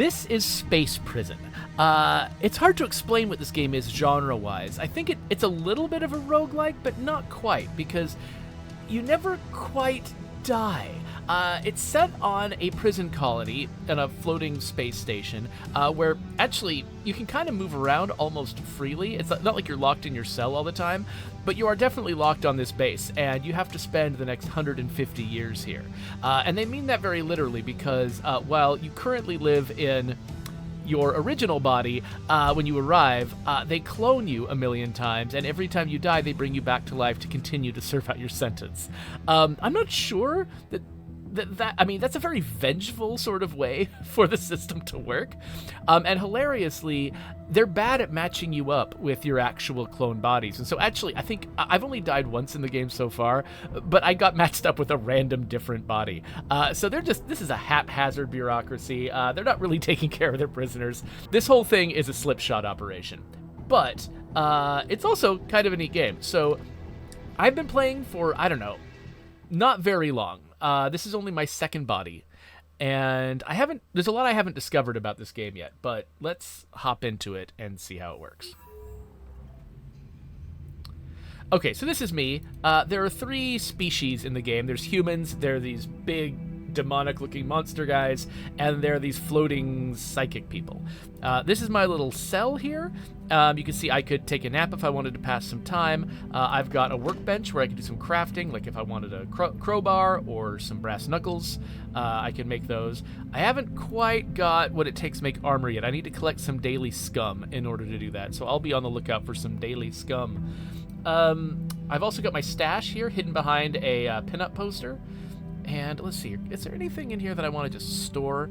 This is Space Prison. It's hard to explain what this game is genre-wise. I think it's a little bit of a roguelike, but not quite, because you never quite die. It's set on a prison colony in a floating space station where actually you can kind of move around almost freely. It's not like you're locked in your cell all the time, but you are definitely locked on this base, and you have to spend the next 150 years here. And they mean that very literally because while you currently live in your original body, when you arrive, they clone you a million times, and every time you die, they bring you back to life to continue to serve out your sentence. I'm not sure I mean, that's a very vengeful sort of way for the system to work. And hilariously, they're bad at matching you up with your actual clone bodies. And so actually, I think I've only died once in the game so far, but I got matched up with a random different body. So this is a haphazard bureaucracy. They're not really taking care of their prisoners. This whole thing is a slipshod operation. But it's also kind of a neat game. So I've been playing for, I don't know, not very long. This is only my second body, and there's a lot I haven't discovered about this game yet, but let's hop into it and see how it works. Okay, so this is me. There are 3 species in the game. There's humans, there are these big demonic-looking monster guys, and there are these floating psychic people. This is my little cell here. You can see I could take a nap if I wanted to pass some time. I've got a workbench where I can do some crafting, like if I wanted a crowbar or some brass knuckles, I can make those. I haven't quite got what it takes to make armor yet. I need to collect some daily scum in order to do that, so I'll be on the lookout for some daily scum. I've also got my stash here hidden behind a pinup poster. And let's see, is there anything in here that I want to just store?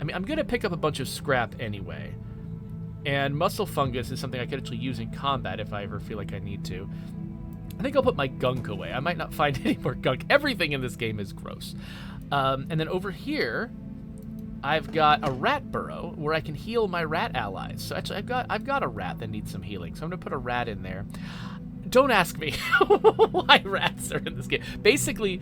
I mean, I'm going to pick up a bunch of scrap anyway. And muscle fungus is something I could actually use in combat if I ever feel like I need to. I think I'll put my gunk away. I might not find any more gunk. Everything in this game is gross. And then over here, I've got a rat burrow where I can heal my rat allies. So actually, I've got a rat that needs some healing. So I'm going to put a rat in there. Don't ask me why rats are in this game. Basically,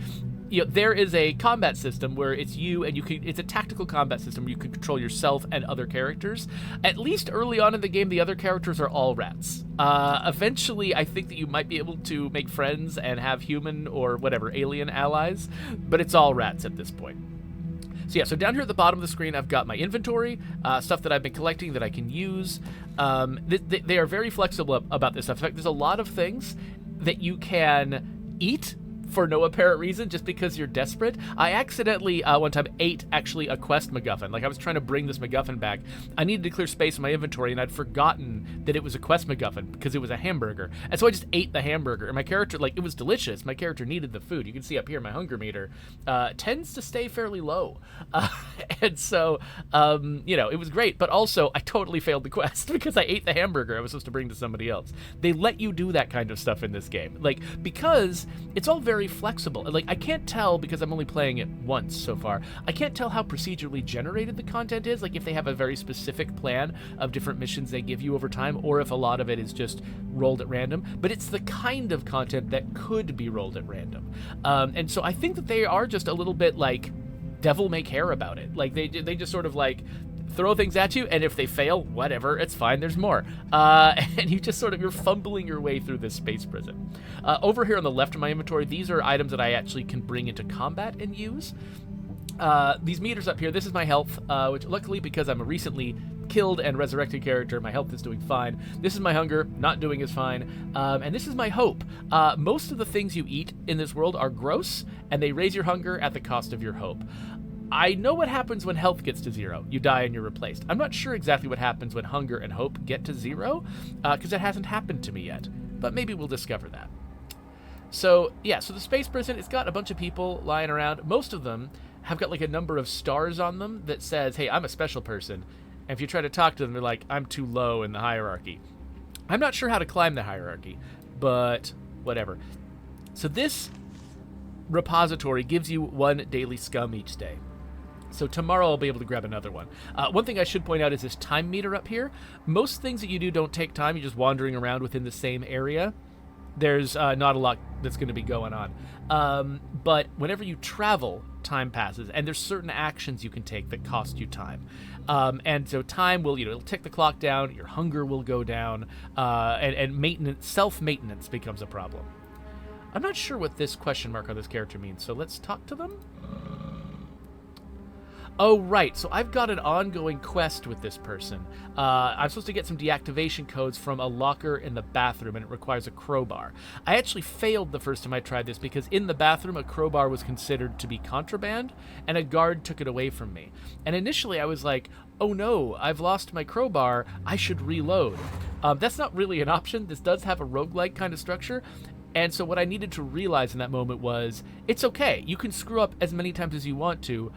there is a combat system where it's you and it's a tactical combat system where you can control yourself and other characters. At least early on in the game, the other characters are all rats. Eventually, I think that you might be able to make friends and have human or whatever alien allies, but it's all rats at this point. So yeah, so down here at the bottom of the screen, I've got my inventory, stuff that I've been collecting that I can use. They are very flexible about this stuff. In fact, there's a lot of things that you can eat for no apparent reason, just because you're desperate. I accidentally one time ate actually a quest MacGuffin. Like I was trying to bring this MacGuffin back. I needed to clear space in my inventory, and I'd forgotten that it was a quest MacGuffin because it was a hamburger. And so I just ate the hamburger, and my character, like, it was delicious. My character needed the food. You can see up here my hunger meter tends to stay fairly low. And so, it was great, but also I totally failed the quest because I ate the hamburger I was supposed to bring to somebody else. They let you do that kind of stuff in this game. Like, because it's all very flexible. Like, I can't tell, because I'm only playing it once so far, I can't tell how procedurally generated the content is, like if they have a very specific plan of different missions they give you over time, or if a lot of it is just rolled at random, but it's the kind of content that could be rolled at random. And so I think that they are just a little bit like devil may care about it. Like they just sort of like throw things at you, and if they fail, whatever, it's fine, there's more. And you just you're fumbling your way through this space prison. Over here on the left of my inventory, these are items that I actually can bring into combat and use. These meters up here, this is my health, which luckily, because I'm a recently killed and resurrected character, my health is doing fine. This is my hunger, not doing as fine. And this is my hope. Most of the things you eat in this world are gross, and they raise your hunger at the cost of your hope. I know what happens when health gets to 0. You die and you're replaced. I'm not sure exactly what happens when hunger and hope get to 0, because it hasn't happened to me yet. But maybe we'll discover that. So, yeah, so the space prison, it's got a bunch of people lying around. Most of them have got like a number of stars on them that says, hey, I'm a special person. And if you try to talk to them, they're like, I'm too low in the hierarchy. I'm not sure how to climb the hierarchy, but whatever. So this repository gives you 1 daily scum each day. So tomorrow I'll be able to grab another one. One thing I should point out is this time meter up here. Most things that you do don't take time. You're just wandering around within the same area. there's not a lot that's going to be going on. But whenever you travel, time passes, and there's certain actions you can take that cost you time. And so time will, it'll tick the clock down, your hunger will go down, and maintenance, self-maintenance becomes a problem. I'm not sure what this question mark on this character means, so let's talk to them. Oh, right. So I've got an ongoing quest with this person. I'm supposed to get some deactivation codes from a locker in the bathroom, and it requires a crowbar. I actually failed the first time I tried this because in the bathroom, a crowbar was considered to be contraband, and a guard took it away from me. And initially, I was like, oh no, I've lost my crowbar. I should reload. That's not really an option. This does have a roguelike kind of structure. And so what I needed to realize in that moment was, it's okay. You can screw up as many times as you want to.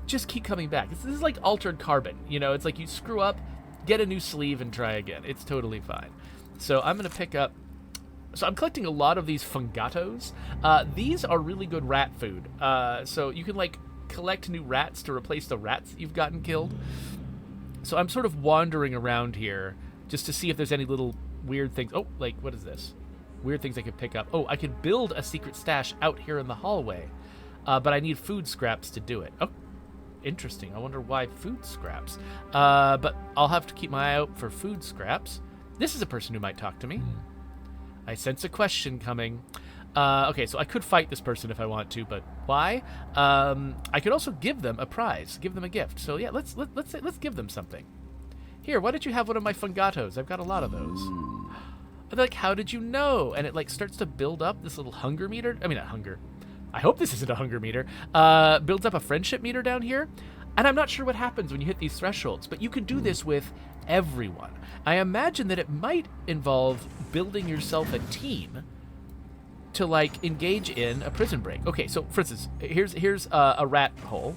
Just keep coming back. This is like Altered Carbon. It's like you screw up, get a new sleeve, and try again. It's totally fine. So I'm going to pick up... So I'm collecting a lot of these fungatos. These are really good rat food. So you can, collect new rats to replace the rats you've gotten killed. So I'm sort of wandering around here just to see if there's any little weird things. Oh, what is this? Weird things I could pick up. Oh, I could build a secret stash out here in the hallway. But I need food scraps to do it. Oh. Interesting. I wonder why food scraps. But I'll have to keep my eye out for food scraps. This is a person who might talk to me. I sense a question coming. Okay, so I could fight this person if I want to, but why? I could also give them a prize, give them a gift. So yeah, let's give them something. Here, why don't you have one of my fungatos? I've got a lot of those. They're like, how did you know? And it starts to build up this little hunger meter. I mean, not hunger. I hope this isn't a hunger meter. Builds up a friendship meter down here. And I'm not sure what happens when you hit these thresholds, but you can do this with everyone. I imagine that it might involve building yourself a team to, engage in a prison break. Okay, so, for instance, here's a rat hole.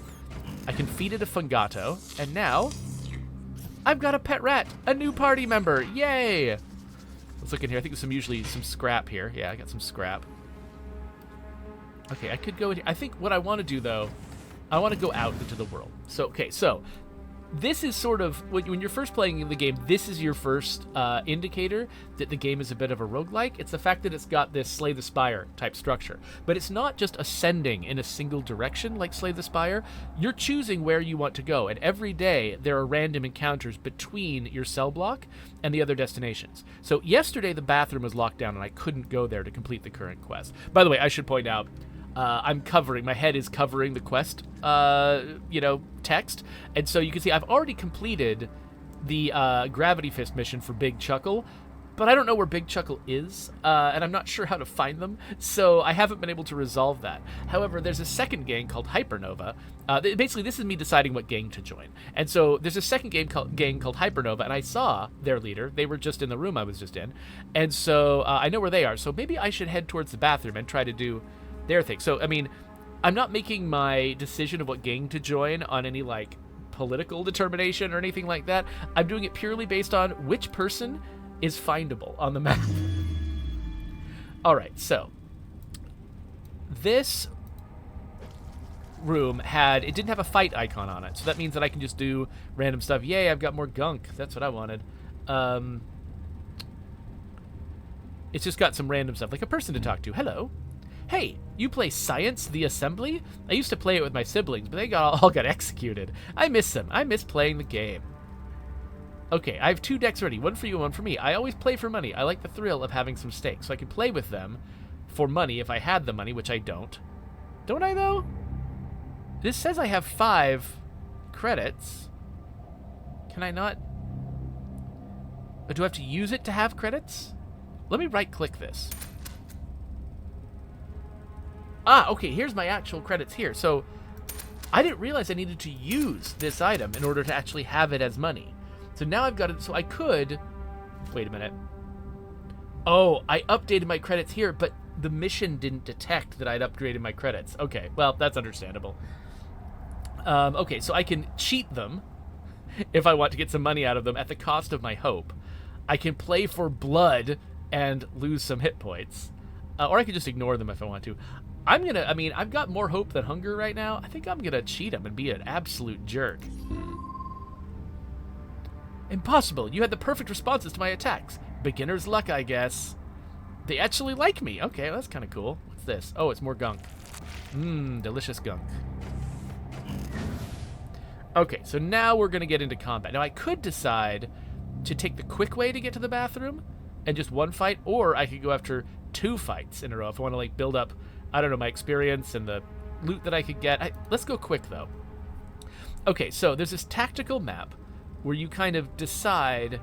I can feed it a fungato, and now I've got a pet rat, a new party member. Yay! Let's look in here. I think there's some scrap here. Yeah, I got some scrap. Okay, I could go in here. I think what I want to do, though, I want to go out into the world. So this is sort of, when you're first playing the game, this is your first indicator that the game is a bit of a roguelike. It's the fact that it's got this Slay the Spire type structure. But it's not just ascending in a single direction like Slay the Spire. You're choosing where you want to go, and every day there are random encounters between your cell block and the other destinations. So yesterday the bathroom was locked down and I couldn't go there to complete the current quest. By the way, I should point out, my head is covering the quest, text. And so you can see I've already completed the Gravity Fist mission for Big Chuckle, but I don't know where Big Chuckle is, and I'm not sure how to find them, so I haven't been able to resolve that. However, there's a second gang called Hypernova. Basically, this is me deciding what gang to join. And so there's a second gang called Hypernova, and I saw their leader. They were just in the room I was just in. And so I know where they are, so maybe I should head towards the bathroom and try to do their thing. So, I mean, I'm not making my decision of what gang to join on any, political determination or anything like that. I'm doing it purely based on which person is findable on the map. All right, so this room it didn't have a fight icon on it, so that means that I can just do random stuff. Yay, I've got more gunk. That's what I wanted. It's just got some random stuff, like a person to talk to. Hello. Hey, you play Science the Assembly? I used to play it with my siblings, but they all got executed. I miss them. I miss playing the game. Okay, I have 2 decks ready. One for you, one for me. I always play for money. I like the thrill of having some stakes, so I can play with them for money if I had the money, which I don't. Don't I, though? This says I have 5 credits. Can I not? Do I have to use it to have credits? Let me right-click this. Ah, okay, here's my actual credits here. So I didn't realize I needed to use this item in order to actually have it as money. So now I've got it, so I could... Wait a minute. Oh, I updated my credits here, but the mission didn't detect that I'd upgraded my credits. Okay, well, that's understandable. Okay, so I can cheat them if I want to get some money out of them at the cost of my hope. I can play for blood and lose some hit points. Or I could just ignore them if I want to. I've got more hope than hunger right now. I think I'm gonna cheat him and be an absolute jerk. Impossible. You had the perfect responses to my attacks. Beginner's luck, I guess. They actually like me. Okay, that's kind of cool. What's this? Oh, it's more gunk. Mmm, delicious gunk. Okay, so now we're going to get into combat. Now, I could decide to take the quick way to get to the bathroom and just one fight, or I could go after 2 fights in a row if I want to, like, build up, I don't know, my experience and the loot that I could get. Let's go quick, though. Okay, so there's this tactical map where you kind of decide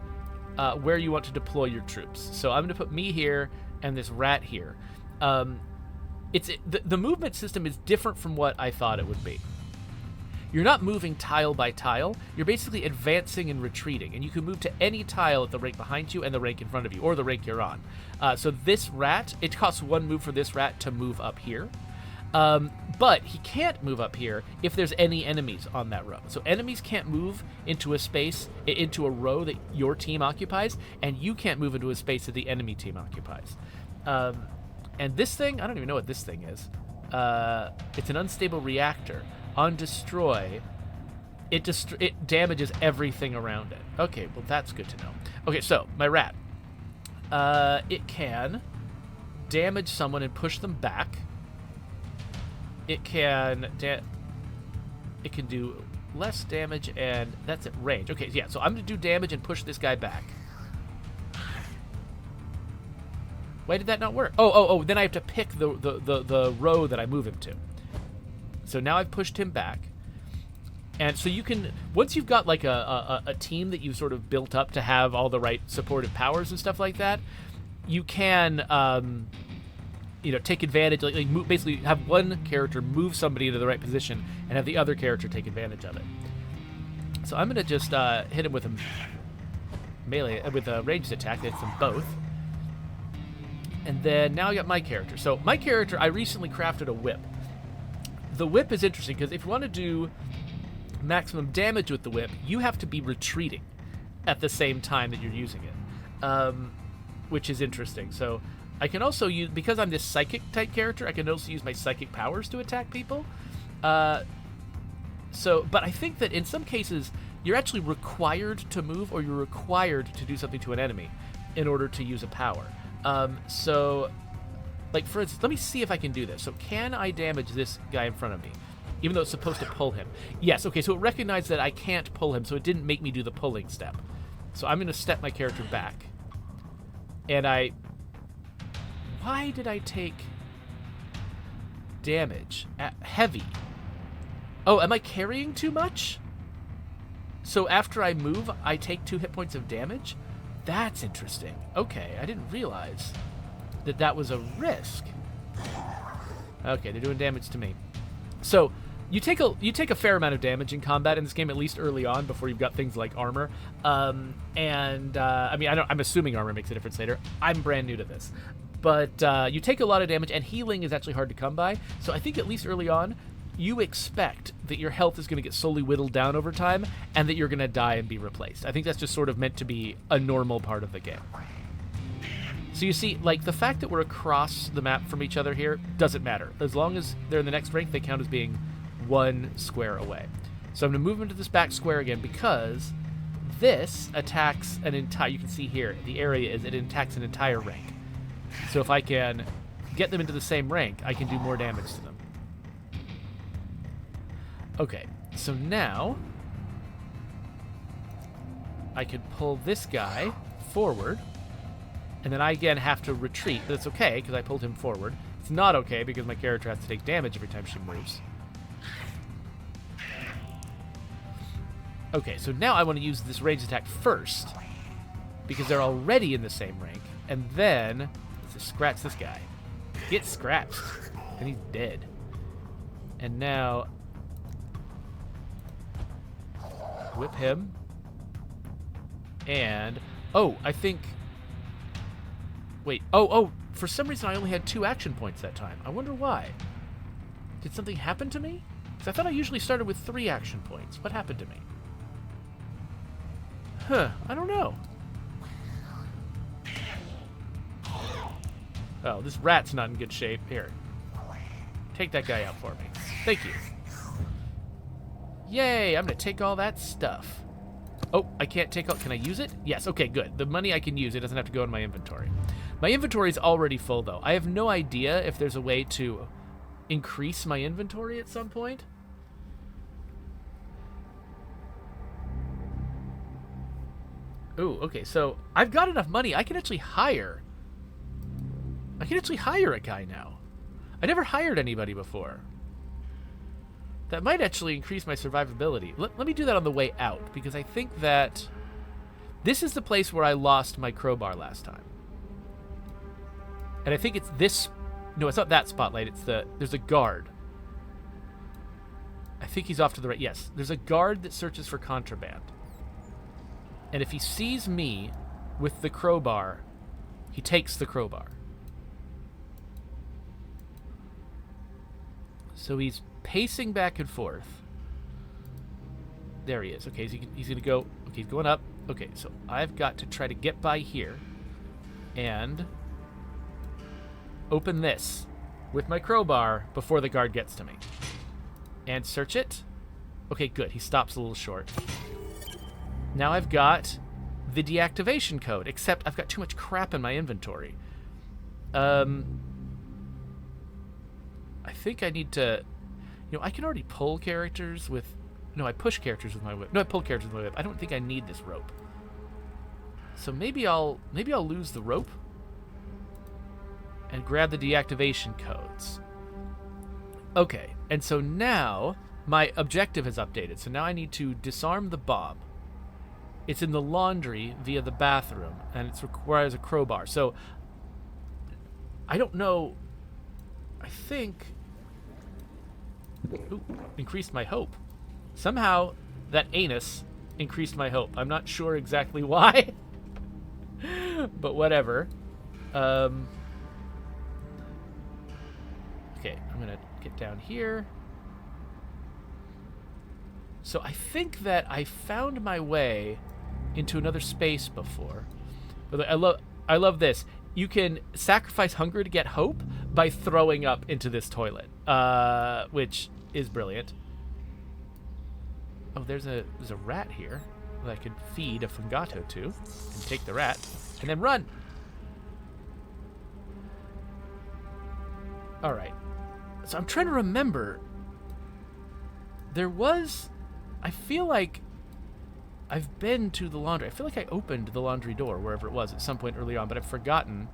where you want to deploy your troops. So I'm going to put me here and this rat here. The movement system is different from what I thought it would be. You're not moving tile by tile. You're basically advancing and retreating, and you can move to any tile at the rank behind you and the rank in front of you, or the rank you're on. So this rat, it costs 1 move for this rat to move up here. But he can't move up here if there's any enemies on that row. So enemies can't move into a space, into a row that your team occupies, and you can't move into a space that the enemy team occupies. And this thing, I don't even know what this thing is. It's an unstable reactor. On destroy, it damages everything around it. Okay, well that's good to know. Okay, so my rat, it can damage someone and push them back. It can do less damage, and that's at range. Okay, yeah, so I'm gonna do damage and push this guy back. Why did that not work? Oh, then I have to pick the row that I move him to. So now I've pushed him back. And so you can, once you've got like a team that you've sort of built up to have all the right supportive powers and stuff like that, you can, take advantage, basically have one character move somebody into the right position and have the other character take advantage of it. So I'm going to just hit him with a melee, with a ranged attack. Hits them both. And then now I got my character. So my character, I recently crafted a whip. The whip is interesting because if you want to do maximum damage with the whip, you have to be retreating at the same time that you're using it, which is interesting. So I can also use, because I'm this psychic type character, I can also use my psychic powers to attack people. But I think that in some cases you're actually required to move, or you're required to do something to an enemy in order to use a power. Like, for instance, let me see if I can do this. So can I damage this guy in front of me, even though it's supposed to pull him? Yes, okay, so it recognized that I can't pull him, so it didn't make me do the pulling step. So I'm going to step my character back. And why did I take damage? Heavy. Oh, am I carrying too much? So after I move, I take 2 hit points of damage? That's interesting. Okay, I didn't realize that was a risk. Okay, they're doing damage to me. So you take a fair amount of damage in combat in this game, at least early on, before you've got things like armor. I mean, I'm assuming armor makes a difference later. I'm brand new to this, but you take a lot of damage, and healing is actually hard to come by. So I think at least early on, you expect that your health is going to get slowly whittled down over time, and that you're going to die and be replaced. I think that's just sort of meant to be a normal part of the game. So you see, like, the fact that we're across the map from each other here doesn't matter. As long as they're in the next rank, they count as being 1 square away. So I'm going to move into this back square again, because this attacks an entire, you can see here, the area is, it attacks an entire rank. So if I can get them into the same rank, I can do more damage to them. Okay, so now I can pull this guy forward, and then I again have to retreat, but it's okay because I pulled him forward. It's not okay because my character has to take damage every time she moves. Okay, so now I want to use this ranged attack first because they're already in the same rank, and then let's just scratch this guy. Get scratched, and he's dead. And now whip him, and I think. Wait, for some reason I only had 2 action points that time. I wonder why. Did something happen to me? Because I thought I usually started with 3 action points. What happened to me? Huh, I don't know. Oh, this rat's not in good shape. Here. Take that guy out for me. Thank you. Yay, I'm going to take all that stuff. Oh, I can't take all... Can I use it? Yes, okay, good. The money I can use. It doesn't have to go in my inventory. My inventory's already full, though. I have no idea if there's a way to increase my inventory at some point. Ooh, okay, so I've got enough money. I can actually hire a guy now. I never hired anybody before. That might actually increase my survivability. Let me do that on the way out, because I think that this is the place where I lost my crowbar last time. And I think it's this... No, it's not that spotlight. It's there's a guard. I think he's off to the right. Yes, there's a guard that searches for contraband. And if he sees me with the crowbar, he takes the crowbar. So he's pacing back and forth. There he is. Okay, so he's going to go... Okay, he's going up. Okay, so I've got to try to get by here and open this with my crowbar before the guard gets to me. And search it. Okay, good. He stops a little short. Now I've got the deactivation code, except I've got too much crap in my inventory. I think I need to... You know, I can already pull characters with... No, I push characters with my whip. No, I pull characters with my whip. I don't think I need this rope. So maybe I'll lose the rope and grab the deactivation codes. Okay, and so now my objective has updated. So now I need to disarm the bomb. It's in the laundry via the bathroom, and it requires a crowbar. So I don't know. I think... Ooh, increased my hope. Somehow that anus increased my hope. I'm not sure exactly why, but whatever. Okay, I'm gonna get down here. So I think that I found my way into another space before. But I love this. You can sacrifice hunger to get hope by throwing up into this toilet, which is brilliant. Oh, there's a rat here that I could feed a fungato to, and take the rat, and then run. All right. So I'm trying to remember. There was... I feel like I've been to the laundry. I feel like I opened the laundry door, wherever it was, at some point early on, but I've forgotten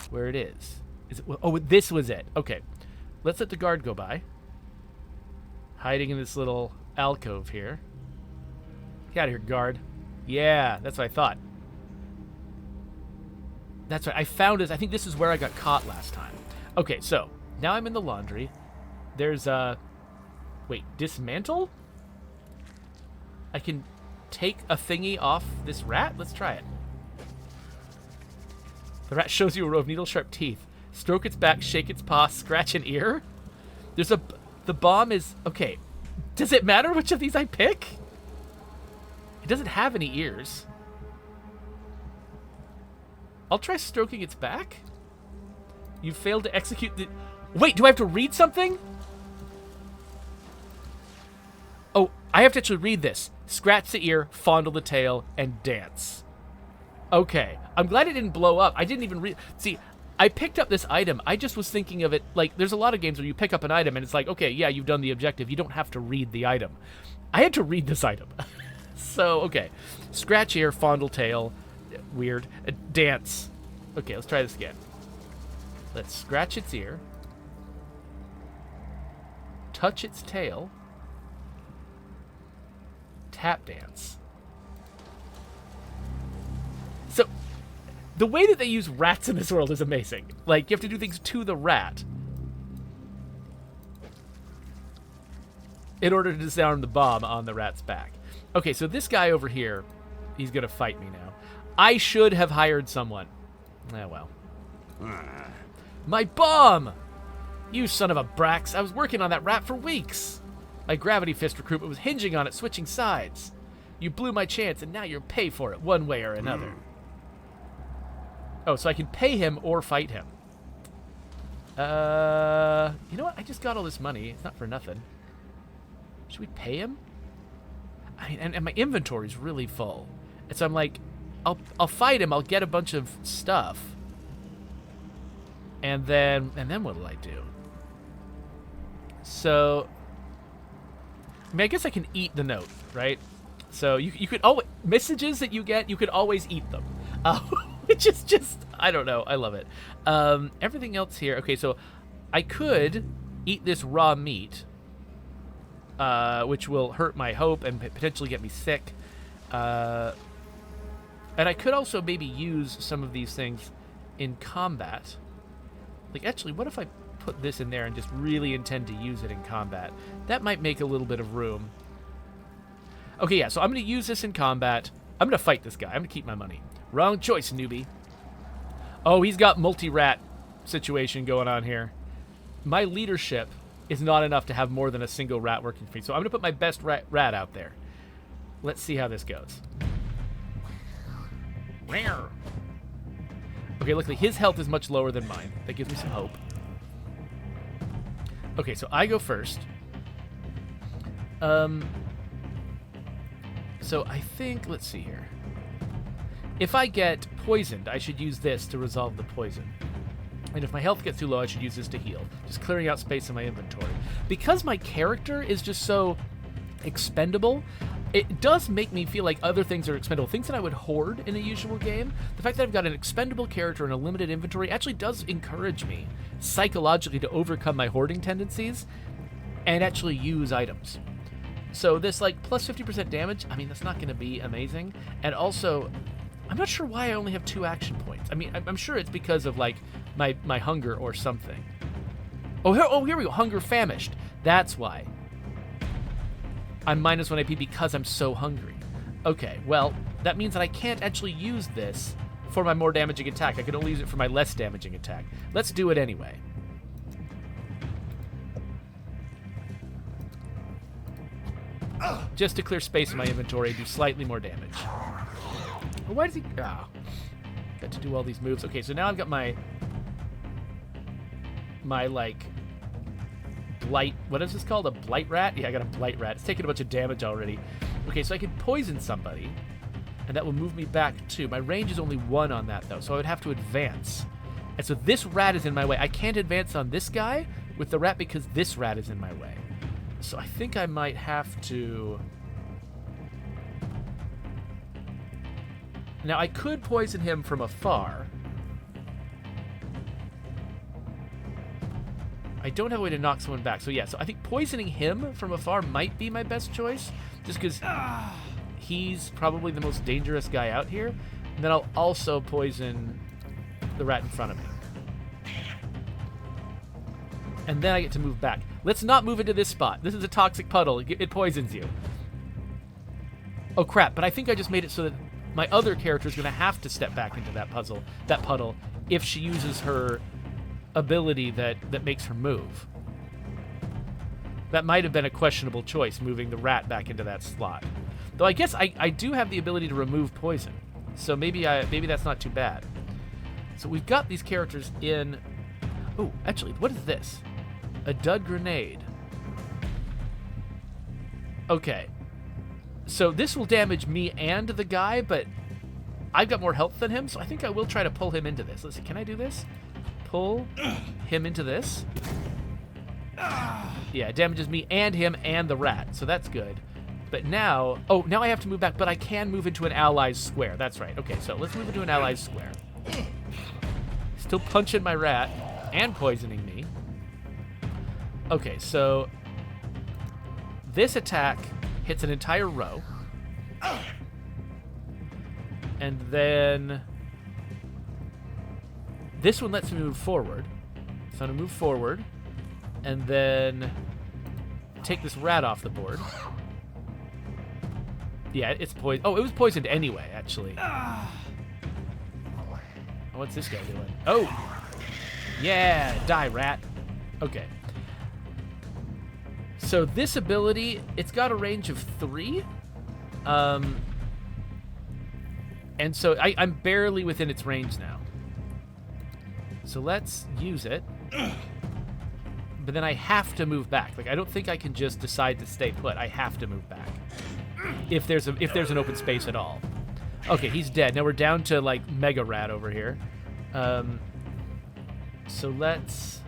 where it is. Is it? Oh, this was it. Okay. Let's let the guard go by. Hiding in this little alcove here. Get out of here, guard. Yeah, that's what I thought. That's right. I found it. I think this is where I got caught last time. Okay, so now I'm in the laundry. There's a... Wait, dismantle? I can take a thingy off this rat? Let's try it. The rat shows you a row of needle-sharp teeth. Stroke its back, shake its paw, scratch an ear. There's a... The bomb is... Okay. Does it matter which of these I pick? It doesn't have any ears. I'll try stroking its back. You failed to execute the... Wait, do I have to read something? Oh, I have to actually read this. Scratch the ear, fondle the tail, and dance. Okay. I'm glad it didn't blow up. I didn't even read... See, I picked up this item. I just was thinking of it... Like, there's a lot of games where you pick up an item and it's like, okay, yeah, you've done the objective. You don't have to read the item. I had to read this item. So, okay. Scratch ear, fondle tail. Weird. Dance. Okay, let's try this again. Let's scratch its ear. Touch its tail. Tap dance. So, the way that they use rats in this world is amazing. Like, you have to do things to the rat in order to disarm the bomb on the rat's back. Okay, so this guy over here, he's gonna fight me now. I should have hired someone. Ah, well. My bomb! You son of a Brax. I was working on that rat for weeks. My gravity fist recruitment was hinging on it switching sides. You blew my chance, and now you'll pay for it one way or another. Oh, so I can pay him or fight him. You know what? I just got all this money. It's not for nothing. Should we pay him? And my inventory's really full. And so I'm like, I'll fight him. I'll get a bunch of stuff. And then what will I do? So, I mean, I guess I can eat the note, right? So you could always, messages that you get, you could always eat them. Which is just, I don't know. I love it. Everything else here. Okay, so I could eat this raw meat, which will hurt my hope and potentially get me sick. And I could also maybe use some of these things in combat. Like, actually, what if I put this in there and just really intend to use it in combat? That might make a little bit of room. Okay, yeah, so I'm going to use this in combat. I'm going to fight this guy. I'm going to keep my money. Wrong choice, newbie. Oh, he's got multi-rat situation going on here. My leadership is not enough to have more than a single rat working for me, so I'm going to put my best rat out there. Let's see how this goes. Okay, luckily his health is much lower than mine. That gives me some hope. Okay, so I go first. So I think, let's see here. If I get poisoned, I should use this to resolve the poison. And if my health gets too low, I should use this to heal. Just clearing out space in my inventory. Because my character is just so expendable, it does make me feel like other things are expendable. Things that I would hoard in a usual game. The fact that I've got an expendable character and a limited inventory actually does encourage me psychologically to overcome my hoarding tendencies and actually use items. So this, like, plus 50% damage, I mean, that's not going to be amazing. And also, I'm not sure why I only have 2 action points. I mean, I'm sure it's because of, like, my hunger or something. Oh, here we go. Hunger famished. That's why. I'm minus 1 AP because I'm so hungry. Okay, well, that means that I can't actually use this for my more damaging attack. I can only use it for my less damaging attack. Let's do it anyway. Just to clear space in my inventory, do slightly more damage. Well, why does he... got to do all these moves. Okay, so now I've got my like... blight, what is this called? A blight rat? Yeah, I got a blight rat. It's taking a bunch of damage already. Okay, so I can poison somebody, and that will move me back 2. My range is only 1 on that, though, so I would have to advance. And so this rat is in my way. I can't advance on this guy with the rat because this rat is in my way. So I think I might have to... Now, I could poison him from afar. I don't have a way to knock someone back. So yeah, so I think poisoning him from afar might be my best choice, just because he's probably the most dangerous guy out here. And then I'll also poison the rat in front of me. And then I get to move back. Let's not move into this spot. This is a toxic puddle. It poisons you. Oh crap, but I think I just made it so that my other character is going to have to step back into that puddle if she uses her ability that makes her move. That might have been a questionable choice, moving the rat back into that slot. Though I guess I do have the ability to remove poison, so maybe that's not too bad. So we've got these characters in... Oh, actually, what is this? A dud grenade. Okay. So this will damage me and the guy, but I've got more health than him, so I think I will try to pull him into this. Let's see, can I do this? Pull him into this. Yeah, it damages me and him and the rat, so that's good. But now... Oh, now I have to move back, but I can move into an ally's square. That's right. Okay, so let's move into an ally's square. Still punching my rat and poisoning me. Okay, so... This attack hits an entire row. And then... This one lets me move forward. So I'm going to move forward. And then... take this rat off the board. Yeah, it's poisoned. Oh, it was poisoned anyway, actually. What's this guy doing? Oh! Yeah! Die, rat. Okay. So this ability, it's got a range of 3. And so I'm barely within its range now. So let's use it. But then I have to move back. Like, I don't think I can just decide to stay put. I have to move back. If there's an open space at all. Okay, he's dead. Now we're down to, like, Mega Rat over here. So let's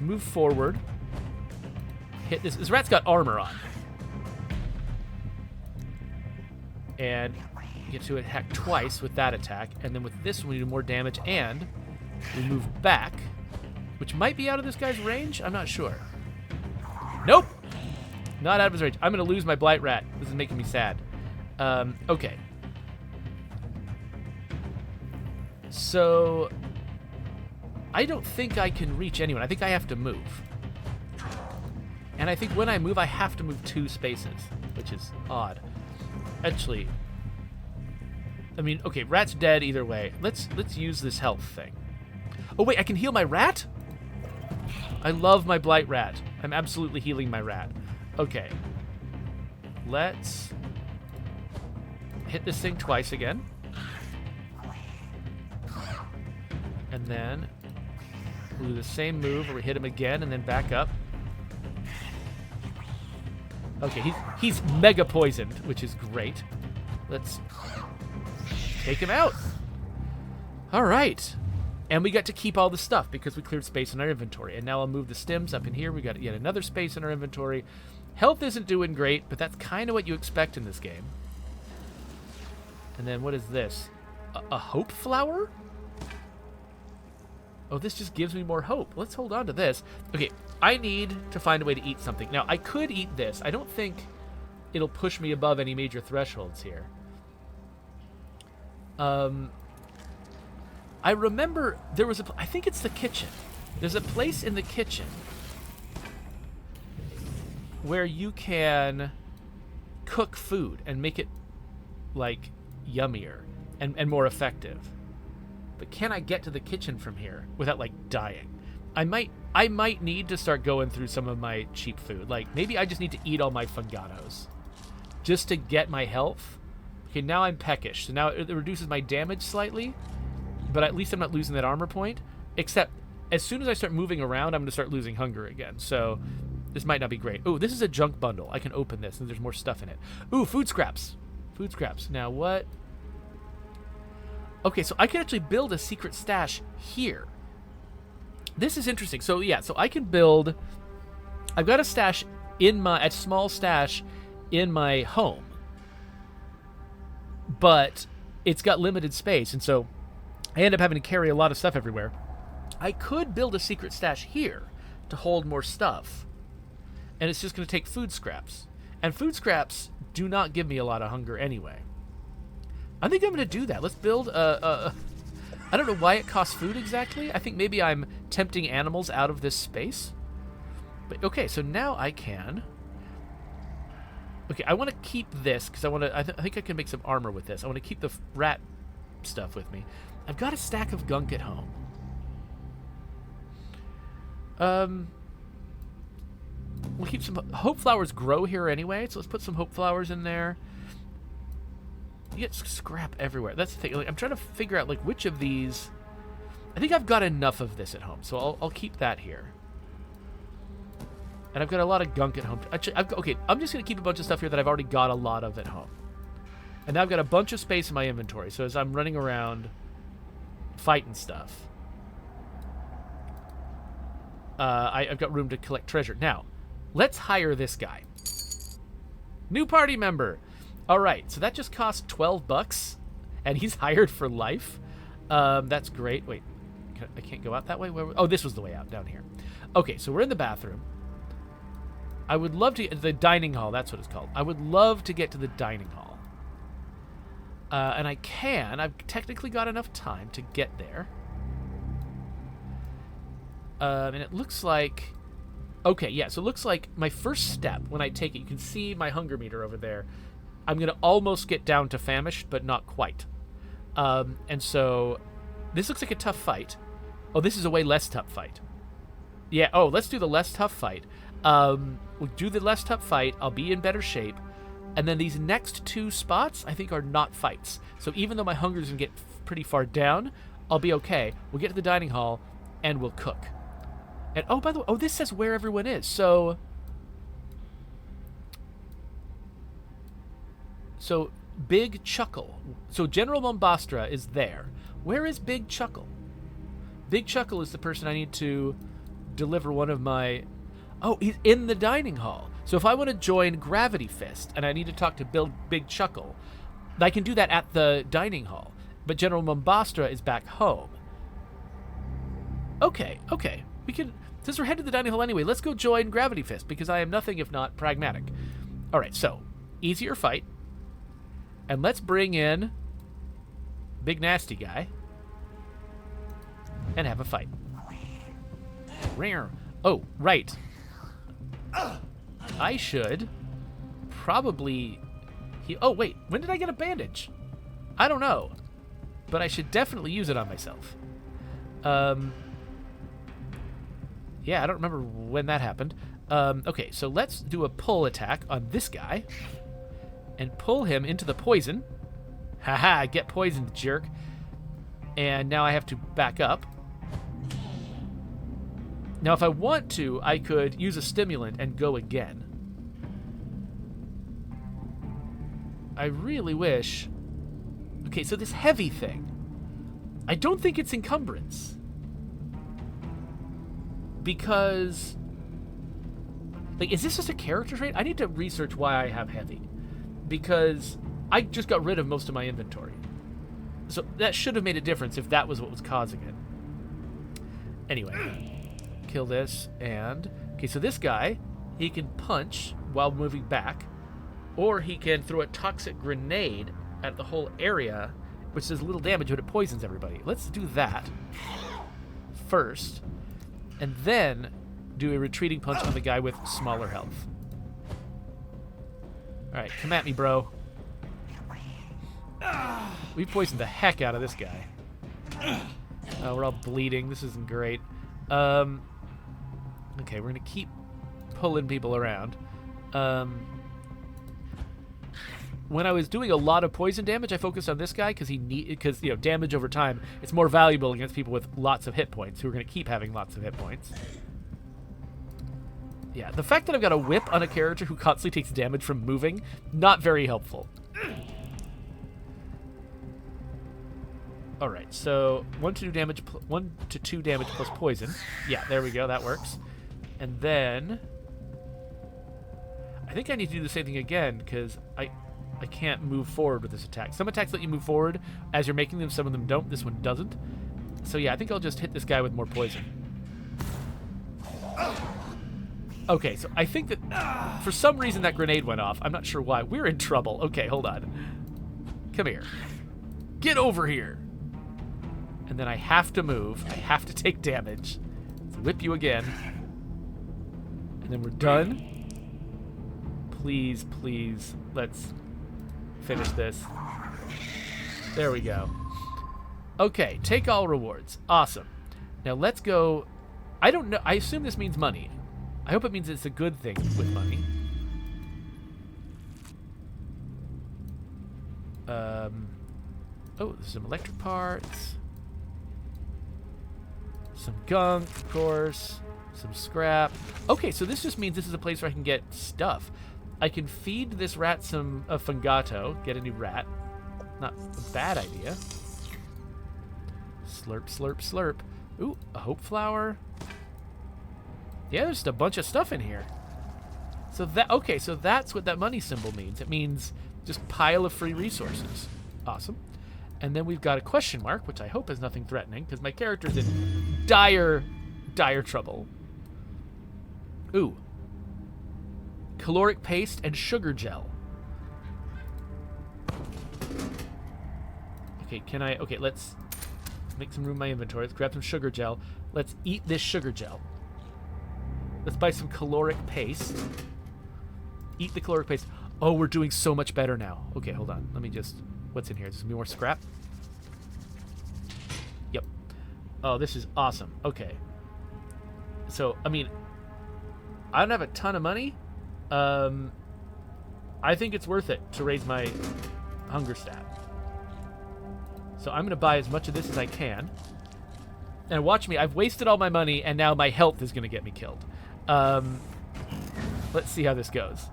move forward. Hit this. This rat's got armor on. And get to attack twice with that attack. And then with this one, we do more damage. And we move back, which might be out of this guy's range. I'm not sure. Nope. Not out of his range. I'm going to lose my Blight Rat. This is making me sad. Okay. So I don't think I can reach anyone. I think I have to move. And I think when I move, I have to move 2 spaces, which is odd. Actually, I mean, okay, rat's dead either way. Let's use this health thing. Oh wait, I can heal my rat? I love my Blight Rat. I'm absolutely healing my rat. Okay. Let's hit this thing twice again. And then we'll do the same move where we hit him again and then back up. Okay, he's mega poisoned, which is great. Let's take him out. All right. And we got to keep all the stuff because we cleared space in our inventory. And now I'll move the stems up in here. We got yet another space in our inventory. Health isn't doing great, but that's kind of what you expect in this game. And then what is this? A hope flower? Oh, this just gives me more hope. Let's hold on to this. Okay, I need to find a way to eat something. Now, I could eat this. I don't think it'll push me above any major thresholds here. I remember there was I think it's the kitchen. There's a place in the kitchen where you can cook food and make it, like, yummier and more effective. But can I get to the kitchen from here without, like, dying? I might need to start going through some of my cheap food. Like, maybe I just need to eat all my fungatos just to get my health. Okay, now I'm peckish. So now it reduces my damage slightly, but at least I'm not losing that armor point. Except, as soon as I start moving around, I'm going to start losing hunger again. So this might not be great. Oh, this is a junk bundle. I can open this, and there's more stuff in it. Ooh, food scraps. Food scraps. Now, what? Okay, so I can actually build a secret stash here. This is interesting. So, yeah, so I can build... I've got a stash in a small stash in my home. But it's got limited space, and so I end up having to carry a lot of stuff everywhere. I could build a secret stash here to hold more stuff. And it's just going to take food scraps. And food scraps do not give me a lot of hunger anyway. I think I'm going to do that. Let's build I don't know why it costs food exactly. I think maybe I'm tempting animals out of this space. But okay, so now I can... Okay, I want to keep this because I want to... I think I can make some armor with this. I want to keep the rat stuff with me. I've got a stack of gunk at home. We'll keep some... Hope flowers grow here anyway, so let's put some hope flowers in there. You get scrap everywhere. That's the thing. Like, I'm trying to figure out, like, which of these... I think I've got enough of this at home, so I'll keep that here. And I've got a lot of gunk at home. Actually, okay, I'm just going to keep a bunch of stuff here that I've already got a lot of at home. And now I've got a bunch of space in my inventory, so as I'm running around fighting stuff, I've got room to collect treasure. Now, let's hire this guy. New party member. All right, so that just cost $12, and he's hired for life. That's great. Wait, I can't go out that way? Oh, this was the way out, down here. Okay, so we're in the bathroom. I would love to... The dining hall, that's what it's called. I would love to get to the dining hall. And I can. I've technically got enough time to get there. And it looks like... Okay, yeah, so it looks like my first step, when I take it, you can see my hunger meter over there. I'm going to almost get down to famished, but not quite. And so this looks like a tough fight. Oh, this is a way less tough fight. Yeah, oh, let's do the less tough fight. We'll do the less tough fight. I'll be in better shape. And then these next 2 spots, I think, are not fights. So even though my hunger is going to get pretty far down, I'll be okay. We'll get to the dining hall, and we'll cook. And, oh, by the way, oh, this says where everyone is. So... So Big Chuckle. So General Mombastra is there. Where is Big Chuckle? Big Chuckle is the person I need to deliver one of my... Oh, he's in the dining hall. So if I want to join Gravity Fist and I need to talk to Big Chuckle, I can do that at the dining hall. But General Mombastra is back home. Okay. We can... Since we're headed to the dining hall anyway, let's go join Gravity Fist, because I am nothing if not pragmatic. All right, so easier fight. And let's bring in Big Nasty Guy and have a fight. Rare. Oh, right. I should probably... Oh, wait. When did I get a bandage? I don't know. But I should definitely use it on myself. Yeah, I don't remember when that happened. Okay, so let's do a pull attack on this guy and pull him into the poison. Haha, get poisoned, jerk. And now I have to back up. Now, if I want to, I could use a stimulant and go again. I really wish... Okay, so this heavy thing. I don't think it's encumbrance. Because... Like, is this just a character trait? I need to research why I have heavy. Because I just got rid of most of my inventory. So that should have made a difference if that was what was causing it. Anyway. Kill this, and... Okay, so this guy, he can punch while moving back, or he can throw a toxic grenade at the whole area, which does little damage, but it poisons everybody. Let's do that first, and then do a retreating punch on the guy with smaller health. Alright, come at me, bro. We poisoned the heck out of this guy. We're all bleeding. This isn't great. Okay, we're gonna keep pulling people around. When I was doing a lot of poison damage, I focused on this guy because you know, damage over time, it's more valuable against people with lots of hit points who are gonna keep having lots of hit points. Yeah, the fact that I've got a whip on a character who constantly takes damage from moving, not very helpful. All right, so 1 to 2 damage plus poison. Yeah, there we go. That works. And then I think I need to do the same thing again because I can't move forward with this attack. Some attacks let you move forward as you're making them. Some of them don't. This one doesn't. So yeah, I think I'll just hit this guy with more poison. Okay, so I think that for some reason that grenade went off. I'm not sure why. We're in trouble. Okay, hold on. Come here. Get over here. And then I have to move. I have to take damage. Let's whip you again. And then we're done. Please, please, let's finish this. There we go. Okay, take all rewards. Awesome. Now let's go... I don't know. I assume this means money. I hope it means it's a good thing with money. Oh, there's some electric parts. Some gunk, of course. Some scrap. Okay, so this just means this is a place where I can get stuff. I can feed this rat some fungato, get a new rat. Not a bad idea. Slurp, slurp, slurp. Ooh, a hope flower. Yeah, there's just a bunch of stuff in here. So so that's what that money symbol means. It means just pile of free resources. Awesome. And then we've got a question mark, which I hope is nothing threatening, because my character's in dire, dire trouble. Ooh. Caloric paste and sugar gel. Okay, okay, let's make some room in my inventory. Let's grab some sugar gel. Let's eat this sugar gel. Let's buy some caloric paste. Eat the caloric paste. Oh, we're doing so much better now. Okay, hold on. Let me just... What's in here? There's more scrap? Yep. Oh, this is awesome. Okay. So, I mean, I don't have a ton of money. I think it's worth it to raise my hunger stat. So I'm going to buy as much of this as I can. And watch me. I've wasted all my money, and now my health is going to get me killed. Let's see how this goes.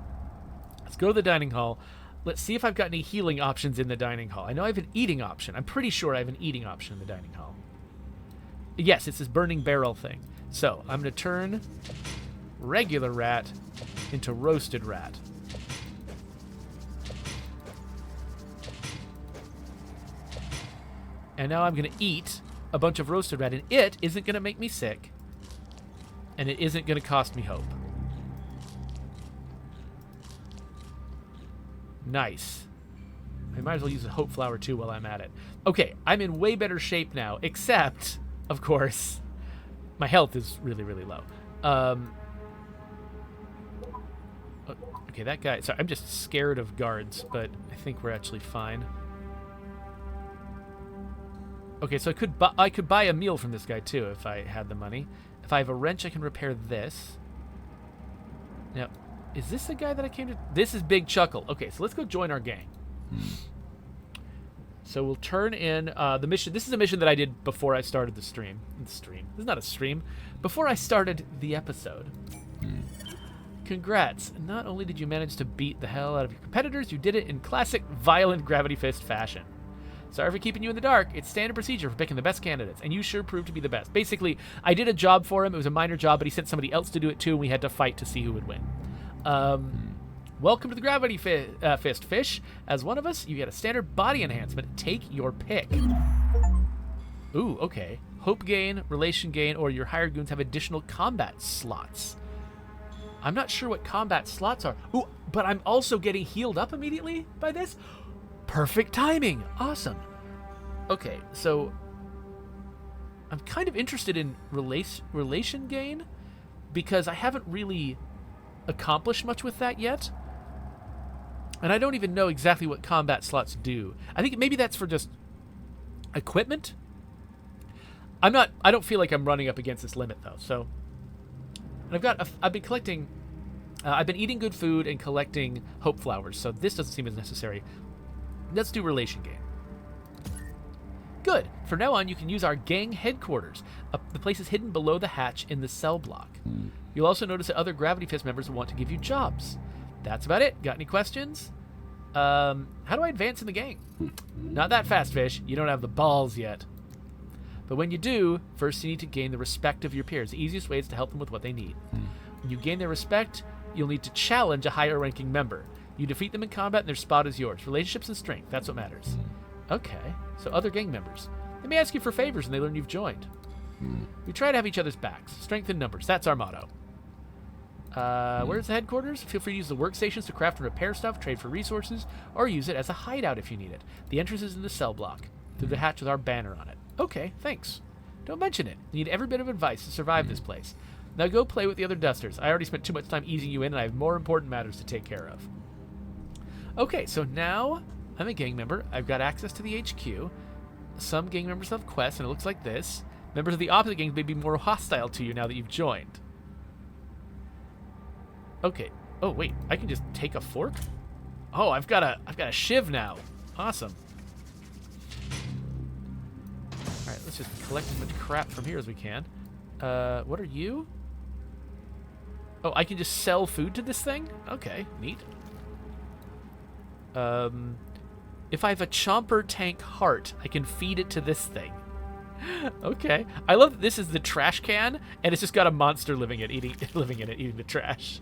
Let's go to the dining hall. Let's see if I've got any healing options in the dining hall. I know I have an eating option. I'm pretty sure I have an eating option in the dining hall. Yes, it's this burning barrel thing. So I'm going to turn regular rat into roasted rat. And now I'm going to eat a bunch of roasted rat, and it isn't going to make me sick, and it isn't going to cost me hope. Nice. I might as well use a hope flower too while I'm at it. Okay, I'm in way better shape now, except, of course, my health is really, really low. Okay, that guy... Sorry, I'm just scared of guards, but I think we're actually fine. Okay, so I could buy a meal from this guy too if I had the money. If I have a wrench, I can repair this. Now, is this the guy that I came to? This is Big Chuckle. Okay, so let's go join our gang. So we'll turn in the mission. This is a mission that I did before I started the stream. This is not a stream. Before I started the episode. Congrats. Not only did you manage to beat the hell out of your competitors, you did it in classic violent Gravity Fist fashion. Sorry for keeping you in the dark. It's standard procedure for picking the best candidates, and you sure proved to be the best. Basically, I did a job for him. It was a minor job, but he sent somebody else to do it too, and we had to fight to see who would win. Welcome to the Gravity Fist, Fish. As one of us, you get a standard body enhancement. Take your pick. Ooh, okay. Hope gain, relation gain, or your hired goons have additional combat slots. I'm not sure what combat slots are. Ooh, but I'm also getting healed up immediately by this? Perfect timing. Awesome. Okay, so I'm kind of interested in relation gain because I haven't really accomplished much with that yet. And I don't even know exactly what combat slots do. I think maybe that's for just equipment. I don't feel like I'm running up against this limit though. So and I've been collecting I've been eating good food and collecting hope flowers. So this doesn't seem as necessary. Let's do relation gain. Good. From now on, you can use our gang headquarters. The place is hidden below the hatch in the cell block. You'll also notice that other Gravity Fist members will want to give you jobs. That's about it. Got any questions? How do I advance in the gang? Not that fast, Fish. You don't have the balls yet. But when you do, first you need to gain the respect of your peers. The easiest way is to help them with what they need. When you gain their respect, you'll need to challenge a higher-ranking member. You defeat them in combat and their spot is yours. Relationships and strength, that's what matters. Okay, so other gang members. They may ask you for favors when they learn you've joined. We try to have each other's backs. Strength in numbers, that's our motto. Where's the headquarters? Feel free to use the workstations to craft and repair stuff, trade for resources, or use it as a hideout if you need it. The entrance is in the cell block, through the hatch with our banner on it. Okay, thanks. Don't mention it. You need every bit of advice to survive this place. Now go play with the other dusters. I already spent too much time easing you in, and I have more important matters to take care of. Okay, so now I'm a gang member. I've got access to the HQ. Some gang members have quests, and it looks like this. Members of the opposite gang may be more hostile to you now that you've joined. Okay. Oh, wait. I can just take a fork? Oh, I've got a shiv now. Awesome. All right, let's just collect as much crap from here as we can. What are you? Oh, I can just sell food to this thing? Okay, neat. If I have a chomper tank heart, I can feed it to this thing. Okay. I love that this is the trash can, and it's just got a monster living in it, eating the trash.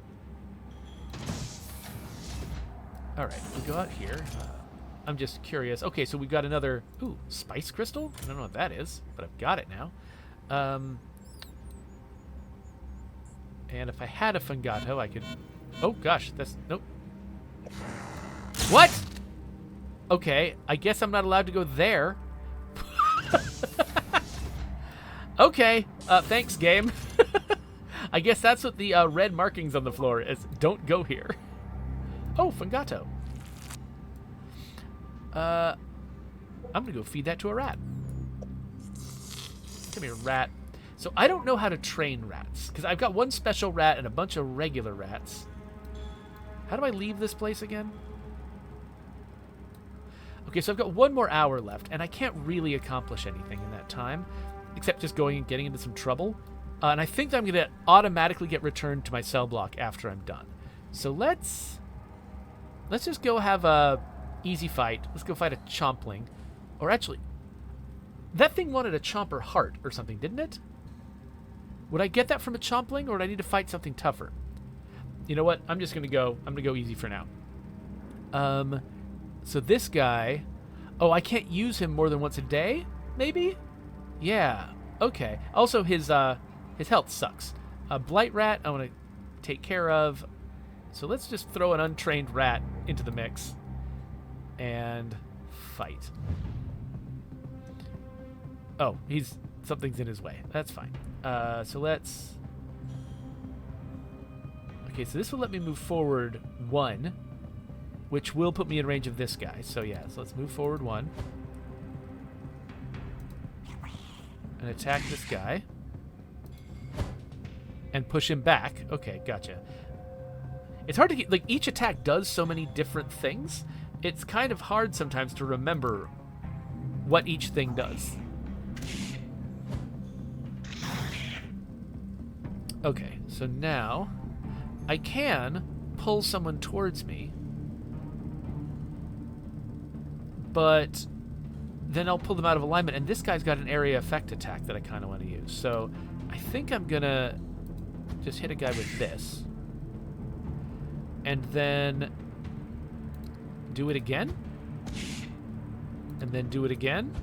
All right, we'll go out here. I'm just curious. Okay, so we've got another... Ooh, spice crystal? I don't know what that is, but I've got it now. And if I had a fungato, I could... Oh, gosh, that's... Nope. What? Okay, I guess I'm not allowed to go there. Okay, thanks, game. I guess that's what the red markings on the floor is. Don't go here. Oh, fungato. I'm gonna go feed that to a rat. Come here, rat. So I don't know how to train rats, because I've got one special rat and a bunch of regular rats. How do I leave this place again? Okay, so I've got 1 more hour left, and I can't really accomplish anything in that time, except just going and getting into some trouble. And I think that I'm going to automatically get returned to my cell block after I'm done. So let's let's just go have a easy fight. Let's go fight a chompling. Or actually, that thing wanted a chomper heart or something, didn't it? Would I get that from a chompling, or would I need to fight something tougher? You know what? I'm gonna go easy for now. So this guy, oh, I can't use him more than once a day, maybe? Yeah. Okay. Also, his health sucks. A blight rat I want to take care of. So let's just throw an untrained rat into the mix and fight. Oh, something's in his way. That's fine. So let's... Okay, so this will let me move forward 1, which will put me in range of this guy. So yeah, so let's move forward 1. And attack this guy. And push him back. Okay, gotcha. It's hard to get... Like, each attack does so many different things. It's kind of hard sometimes to remember what each thing does. Okay, so now I can pull someone towards me, but then I'll pull them out of alignment, and this guy's got an area effect attack that I kind of want to use. So I think I'm going to just hit a guy with this, and then do it again, and then do it again.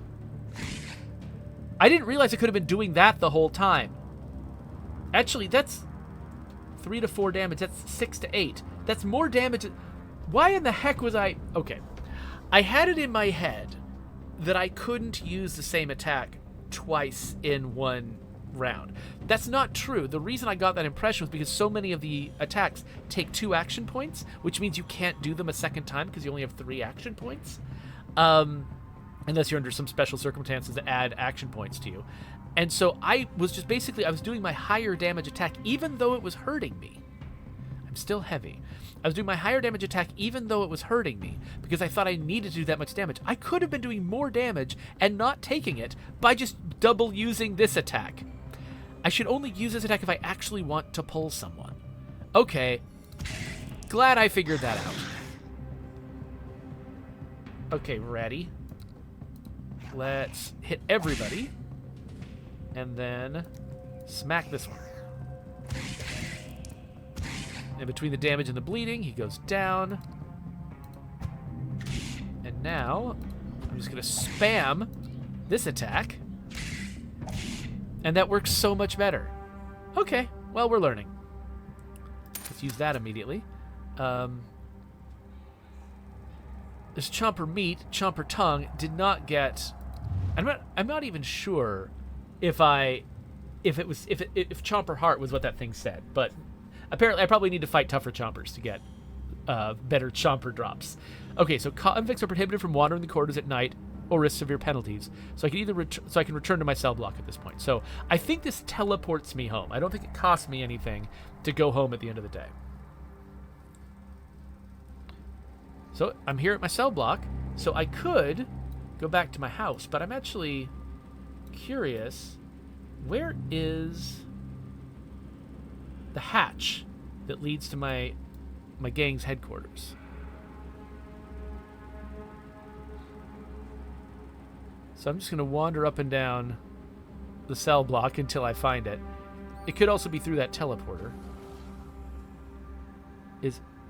I didn't realize I could have been doing that the whole time. Actually, that's 3 to 4 damage. That's 6 to 8. That's more damage. Why in the heck was I... Okay. I had it in my head that I couldn't use the same attack twice in one round. That's not true. The reason I got that impression was because so many of the attacks take 2 action points, which means you can't do them a second time because you only have 3 action points. Unless you're under some special circumstances that add action points to you. And so I was just basically, I was doing my higher damage attack even though it was hurting me. I'm still heavy. I was doing my higher damage attack even though it was hurting me because I thought I needed to do that much damage. I could have been doing more damage and not taking it by just double using this attack. I should only use this attack if I actually want to pull someone. Okay. Glad I figured that out. Okay, ready. Let's hit everybody. And then smack this one. And between the damage and the bleeding, he goes down. And now, I'm just going to spam this attack. And that works so much better. Okay, well, we're learning. Let's use that immediately. This Chomper Meat, Chomper Tongue, did not get... I'm not even sure if Chomper Heart was what that thing said, but apparently I probably need to fight tougher Chompers to get better Chomper drops. Okay, so convicts are prohibited from wandering the corridors at night or risk severe penalties. So I can either return to my cell block at this point. So I think this teleports me home. I don't think it costs me anything to go home at the end of the day. So I'm here at my cell block, so I could go back to my house, but I'm actually curious, where is the hatch that leads to my gang's headquarters? So I'm just going to wander up and down the cell block until I find it. It could also be through that teleporter.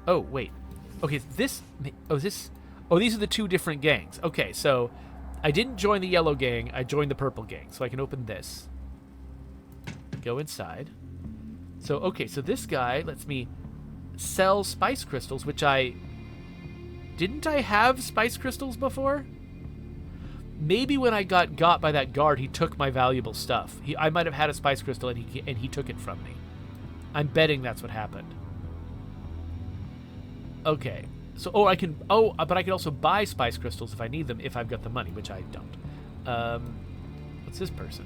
Oh, wait. Okay, these are the 2 different gangs. Okay, so I didn't join the yellow gang, I joined the purple gang. So I can open this. Go inside. So, okay, so this guy lets me sell spice crystals, which didn't I have spice crystals before? Maybe when I got by that guard, he took my valuable stuff. I might have had a spice crystal and he took it from me. I'm betting that's what happened. Okay. So, but I can also buy spice crystals if I need them, if I've got the money, which I don't. What's this person?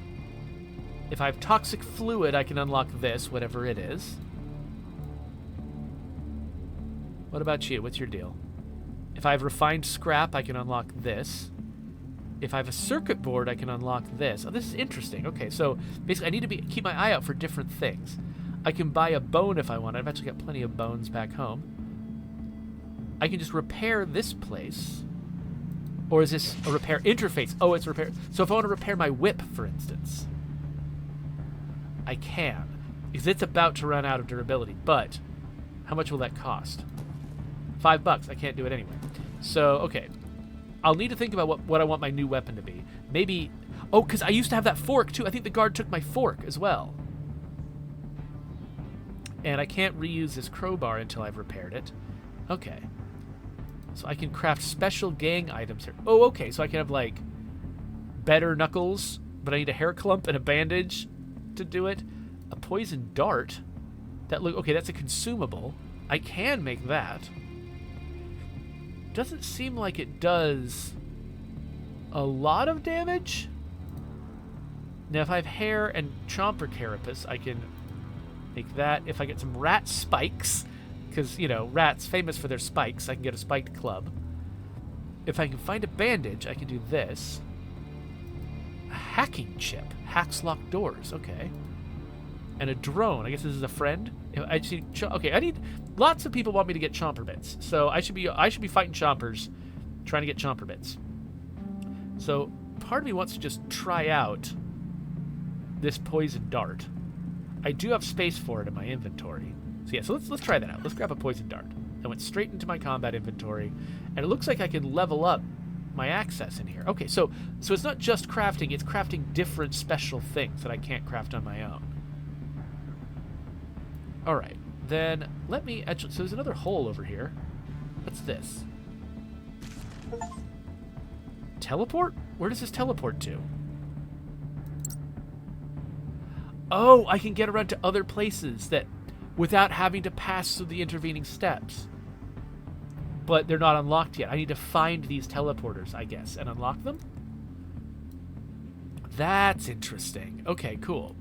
If I have toxic fluid, I can unlock this, whatever it is. What about you? What's your deal? If I have refined scrap, I can unlock this. If I have a circuit board, I can unlock this. Oh, this is interesting. Okay, so basically I need to keep my eye out for different things. I can buy a bone if I want. I've actually got plenty of bones back home. I can just repair this place. Or is this a repair interface? Oh, it's repair. So if I want to repair my whip, for instance, I can. Because it's about to run out of durability. But how much will that cost? $5. I can't do it anyway. So, okay. I'll need to think about what I want my new weapon to be. Maybe... Oh, because I used to have that fork, too. I think the guard took my fork as well. And I can't reuse this crowbar until I've repaired it. Okay. So I can craft special gang items here. Oh, okay. So I can have, like, better knuckles, but I need a hair clump and a bandage to do it. A poison dart. Okay, that's a consumable. I can make that. Doesn't seem like it does a lot of damage. Now, if I have hair and chomper carapace, I can make that. If I get some rat spikes, because, you know, rats famous for their spikes, I can get a spiked club. If I can find a bandage, I can do this. A hacking chip. Hacks lock doors. Okay. And a drone. I guess this is a friend. I just need okay, I need... Lots of people want me to get chomper bits. So I should be fighting chompers, trying to get chomper bits. So part of me wants to just try out this poison dart. I do have space for it in my inventory. So yeah, so let's try that out. Let's grab a poison dart. I went straight into my combat inventory, and it looks like I can level up my access in here. Okay, so it's not just crafting, it's crafting different special things that I can't craft on my own. All right, then let me actually, so there's another hole over here. What's this? Teleport? Where does this teleport to? Oh, I can get around to other places that without having to pass through the intervening steps. But they're not unlocked yet. I need to find these teleporters, I guess, and unlock them? That's interesting. Okay, cool.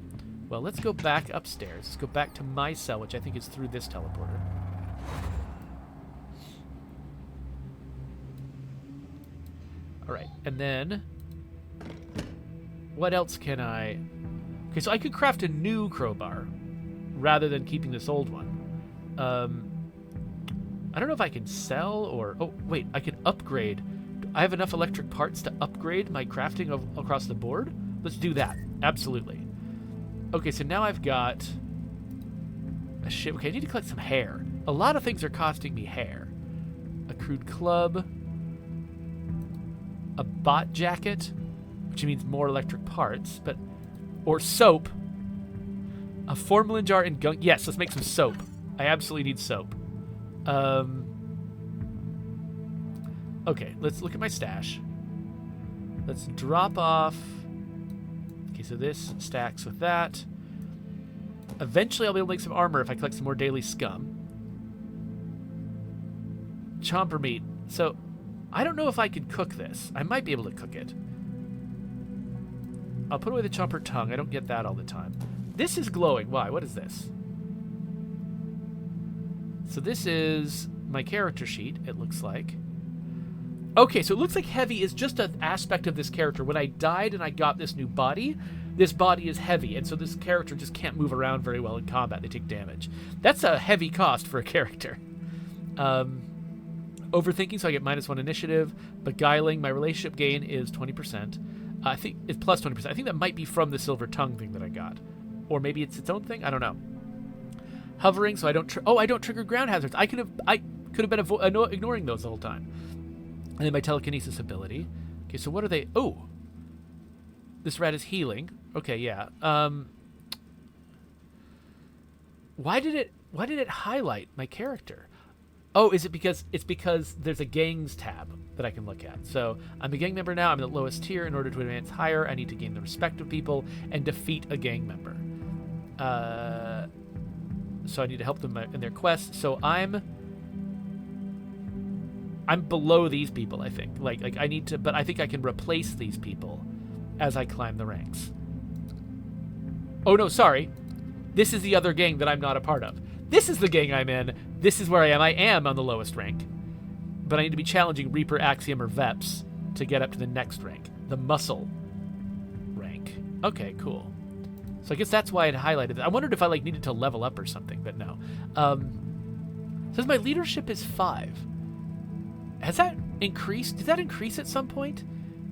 Well, let's go back upstairs. Let's go back to my cell, which I think is through this teleporter. All right, and then what else can I... Okay, so I could craft a new crowbar rather than keeping this old one. I don't know if I can sell or... Oh, wait, I can upgrade. I have enough electric parts to upgrade my crafting across the board? Let's do that. Absolutely. Okay, so now I've got a ship. Okay, I need to collect some hair. A lot of things are costing me hair. A crude club. A bot jacket, which means more electric parts, but... Or soap. A formalin jar and gunk. Yes, let's make some soap. I absolutely need soap. Okay, let's look at my stash. Let's drop off... Okay, so this stacks with that. Eventually I'll be able to make some armor if I collect some more daily scum. Chomper meat. So, I don't know if I can cook this. I might be able to cook it. I'll put away the chomper tongue. I don't get that all the time. This is glowing. Why? What is this? So this is my character sheet, it looks like. Okay, so it looks like heavy is just an aspect of this character. When I died and I got this new body, this body is heavy, and so this character just can't move around very well in combat. They take damage. That's a heavy cost for a character. Overthinking, so I get -1 initiative. Beguiling, my relationship gain is 20%. I think it's plus 20%. I think that might be from the silver tongue thing that I got. Or maybe it's its own thing? I don't know. Hovering, so I don't... I don't trigger ground hazards. I could have been ignoring those the whole time. And then my telekinesis ability. Okay, so what are they? Oh! This rat is healing. Okay, yeah. Why did it highlight my character? Oh, is it because... It's because there's a gangs tab that I can look at. So, I'm a gang member now. I'm at the lowest tier. In order to advance higher, I need to gain the respect of people and defeat a gang member. So I need to help them in their quest. So I'm below these people, I think. Like I need to... But I think I can replace these people as I climb the ranks. Oh, no, sorry. This is the other gang that I'm not a part of. This is the gang I'm in. This is where I am. I am on the lowest rank. But I need to be challenging Reaper, Axiom, or Veps to get up to the next rank. The Muscle rank. Okay, cool. So I guess that's why it highlighted that. I wondered if I needed to level up or something, but no. Says my leadership is 5. Has that increased? Did that increase at some point?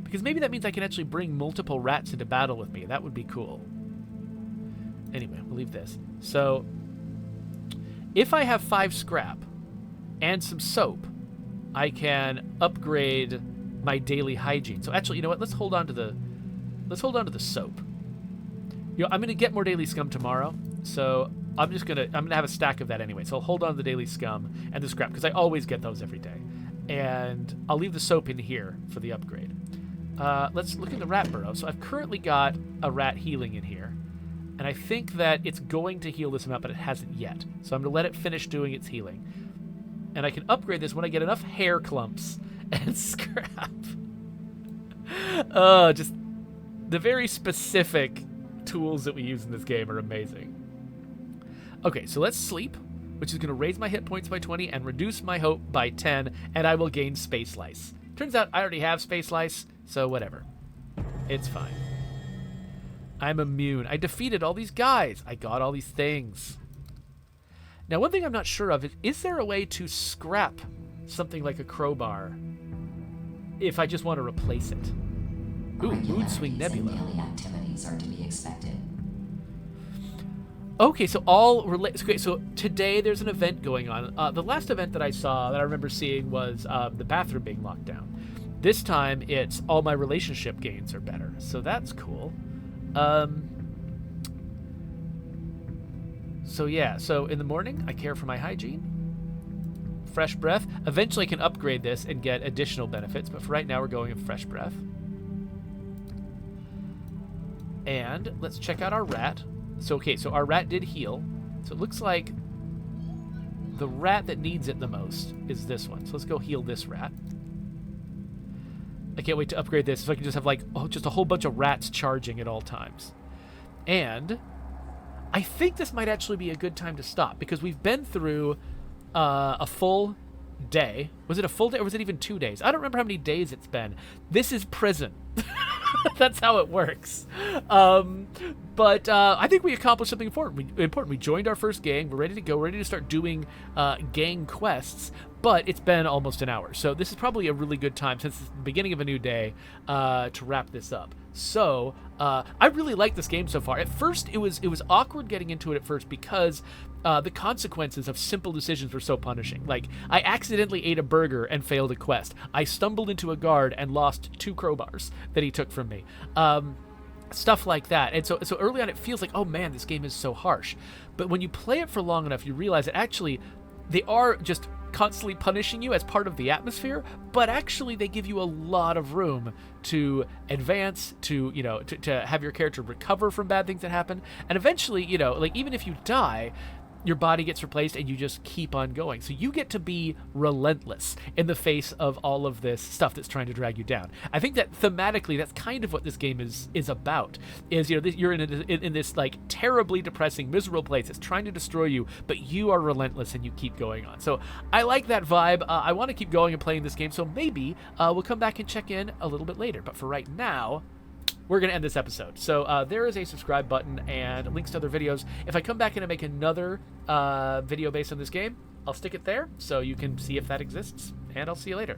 Because maybe that means I can actually bring multiple rats into battle with me. That would be cool. Anyway, we'll leave this. So, if I have 5 scrap and some soap, I can upgrade my daily hygiene. So actually, you know what? Let's hold on to the soap. You know, I'm gonna get more daily scum tomorrow, so I'm gonna have a stack of that anyway. So I'll hold on to the daily scum and the scrap because I always get those every day. And I'll leave the soap in here for the upgrade. Let's look in the rat burrow. So I've currently got a rat healing in here. And I think that it's going to heal this amount, but it hasn't yet. So I'm going to let it finish doing its healing. And I can upgrade this when I get enough hair clumps and scrap. Oh, just the very specific tools that we use in this game are amazing. Okay, so let's sleep, which is going to raise my hit points by 20 and reduce my hope by 10, and I will gain Space Lice. Turns out I already have Space Lice, so whatever. It's fine. I'm immune. I defeated all these guys. I got all these things. Now, one thing I'm not sure of is there a way to scrap something like a crowbar if I just want to replace it? Ooh, Mood Swing Nebula. Activities are to be expected. Okay, so okay, so today there's an event going on. The last event that I saw, that I remember seeing, was the bathroom being locked down. This time, it's all my relationship gains are better, so that's cool. So yeah, so in the morning, I care for my hygiene. Fresh breath. Eventually, I can upgrade this and get additional benefits, but for right now, we're going with fresh breath. And let's check out our rat. So, okay, so our rat did heal. So it looks like the rat that needs it the most is this one. So let's go heal this rat. I can't wait to upgrade this so I can just have, like, just a whole bunch of rats charging at all times. And I think this might actually be a good time to stop because we've been through a full day. Was it a full day or was it even 2 days? I don't remember how many days it's been. This is prison. That's how it works. But I think we accomplished something important. We joined our first gang. We're ready to go. We're ready to start doing gang quests. But it's been almost an hour. So this is probably a really good time, since it's the beginning of a new day, to wrap this up. So I really like this game so far. At first, it was awkward getting into it at first because the consequences of simple decisions were so punishing. Like, I accidentally ate a burger and failed a quest. I stumbled into a guard and lost 2 crowbars that he took from me. Stuff like that. And so early on, it feels like, oh man, this game is so harsh. But when you play it for long enough, you realize that actually they are just constantly punishing you as part of the atmosphere, but actually they give you a lot of room to advance, to, you know, to have your character recover from bad things that happen. And eventually, you know, like, even if you die, your body gets replaced and you just keep on going. So you get to be relentless in the face of all of this stuff that's trying to drag you down. I think that thematically, that's kind of what this game is about. Is, you know, you're in this like terribly depressing, miserable place that's trying to destroy you, but you are relentless and you keep going on. So I like that vibe. I want to keep going and playing this game. So maybe we'll come back and check in a little bit later. But for right now, we're going to end this episode. So there is a subscribe button and links to other videos. If I come back in and make another video based on this game, I'll stick it there so you can see if that exists. And I'll see you later.